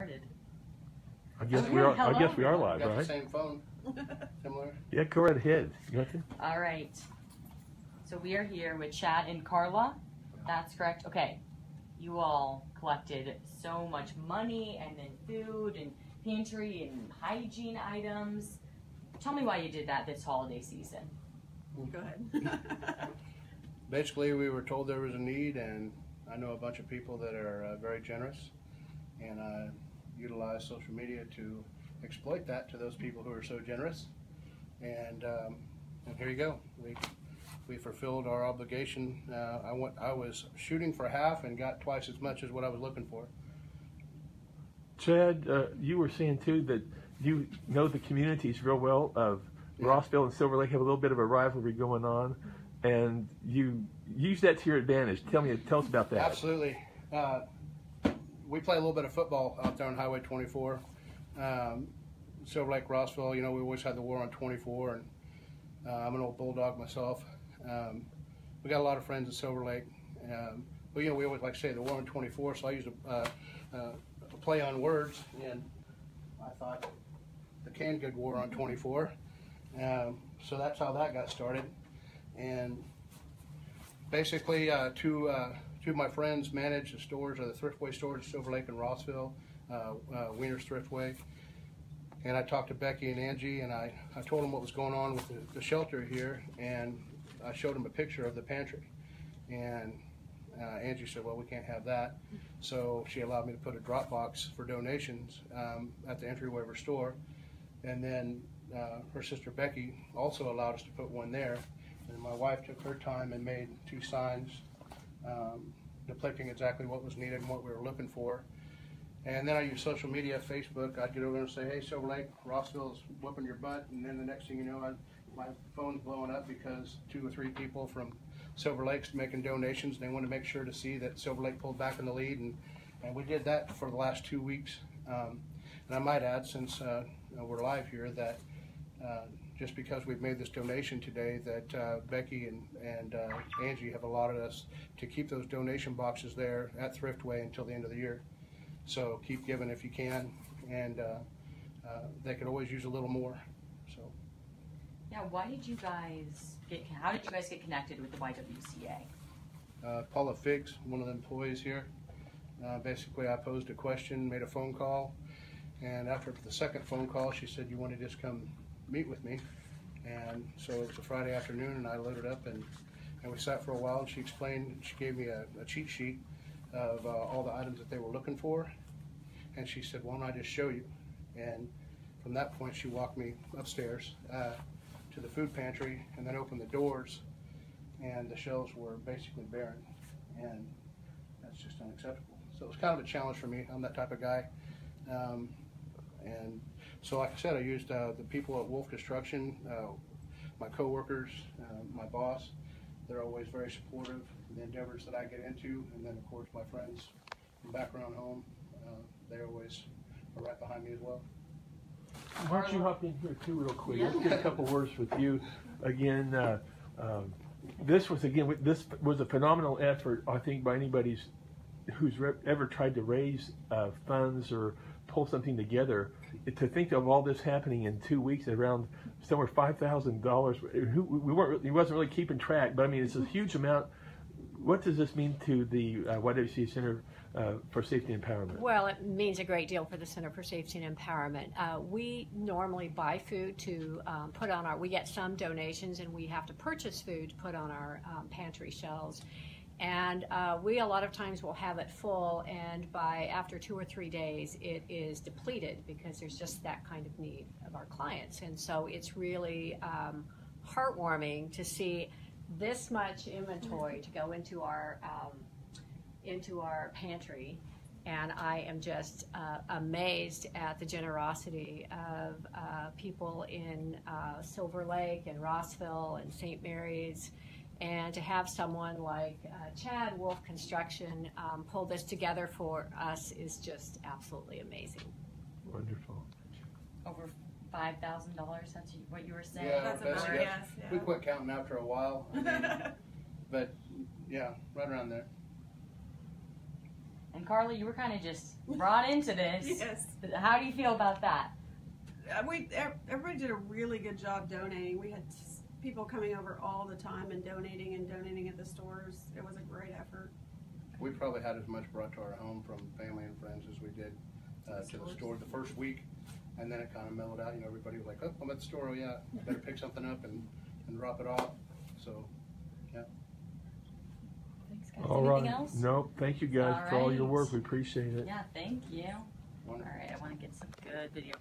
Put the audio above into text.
started. I guess we are. I guess we are live, got right? the same phone. Similar. Yeah, go right ahead. You got to? All right. So we are here with Chad and Carla. That's correct. Okay. You all collected so much money and then food and pantry and hygiene items. Tell me why you did that this holiday season. Go ahead. Basically, we were told there was a need, and I know a bunch of people that are very generous, and I utilize social media to exploit that to those people who are so generous. And here you go. We fulfilled our obligation. I was shooting for half and got twice as much as what I was looking for. Chad, you were saying too that you know the communities real well of Rossville and Silver Lake have a little bit of a rivalry going on, and you use that to your advantage. Tell us about that. Absolutely. We play a little bit of football out there on Highway 24. Silver Lake, Rossville, you know, we always had the war on 24, and I'm an old bulldog myself. We got a lot of friends in Silver Lake. But, you know, we always like to say the war on 24, so I used a play on words, and I thought the canned good war on 24. So that's how that got started. And basically, two of my friends manage the stores, the Thriftway stores in Silver Lake and Rossville, Wiener's Thriftway. And I talked to Becky and Angie, and I told them what was going on with the shelter here, and I showed them a picture of the pantry. And Angie said, well, we can't have that. So she allowed me to put a drop box for donations at the entryway of her store. And then her sister Becky also allowed us to put one there. And my wife took her time and made 2 signs depicting exactly what was needed and what we were looking for. And then I used social media, Facebook. I'd get over and say, hey, Silver Lake, Rossville's whooping your butt. And then the next thing you know, my phone's blowing up because 2 or 3 people from Silver Lake's making donations. And they want to make sure to see that Silver Lake pulled back in the lead. And we did that for the last 2 weeks. And I might add, since we're live here, that just because we've made this donation today, that Becky and Angie have allotted us to keep those donation boxes there at Thriftway until the end of the year. So keep giving if you can, and they could always use a little more. So. Yeah, how did you guys get connected with the YWCA? Paula Figgs, one of the employees here. Basically, I posed a question, made a phone call, and after the second phone call, she said, you want to just come meet with me? And so it was a Friday afternoon, and I loaded up, and we sat for a while, and she explained, she gave me a cheat sheet of all the items that they were looking for, and she said, why don't I just show you? And from that point, she walked me upstairs to the food pantry, and then opened the doors, and the shelves were basically barren, and that's just unacceptable. So it was kind of a challenge for me. I'm that type of guy. And so, like I said, I used the people at Wolf Construction, my coworkers, my boss. They're always very supportive of the endeavors that I get into, and then of course my friends from back around home, they always are right behind me as well. Why don't you hop in here too real quick? Let's get a couple words with you. Again, this was a phenomenal effort, I think, by anybody who's ever tried to raise funds or pull something together. To think of all this happening in 2 weeks, around somewhere $5,000. He wasn't really keeping track, but I mean, it's a huge amount. What does this mean to the YWCA Center for Safety and Empowerment? Well, it means a great deal for the Center for Safety and Empowerment. We normally buy food to put on we get some donations, and we have to purchase food to put on our pantry shelves. And we a lot of times will have it full, and after 2 or 3 days it is depleted because there's just that kind of need of our clients. And so it's really heartwarming to see this much inventory to go into our pantry. And I am just amazed at the generosity of people in Silver Lake and Rossville and St. Mary's. And to have someone like Chad, Wolf Construction, pull this together for us is just absolutely amazing. Wonderful. Over $5,000, that's what you were saying? Yeah, that's about yes. Yeah. We quit counting after a while. But yeah, right around there. And Carla, you were kind of just brought into this. Yes. How do you feel about that? Everybody did a really good job donating. We had people coming over all the time and donating at the stores. It was a great effort. We probably had as much brought to our home from family and friends as we did to the store the first week, and then it kind of mellowed out. You know, everybody was like, "Oh, I'm at the store. Oh yeah, better pick something up and drop it off." So, yeah. Thanks, guys. All Anything right. else? No, thank you guys All for all your right. work. We appreciate it. Yeah, thank you. All Wonderful. right, I want to get some good video.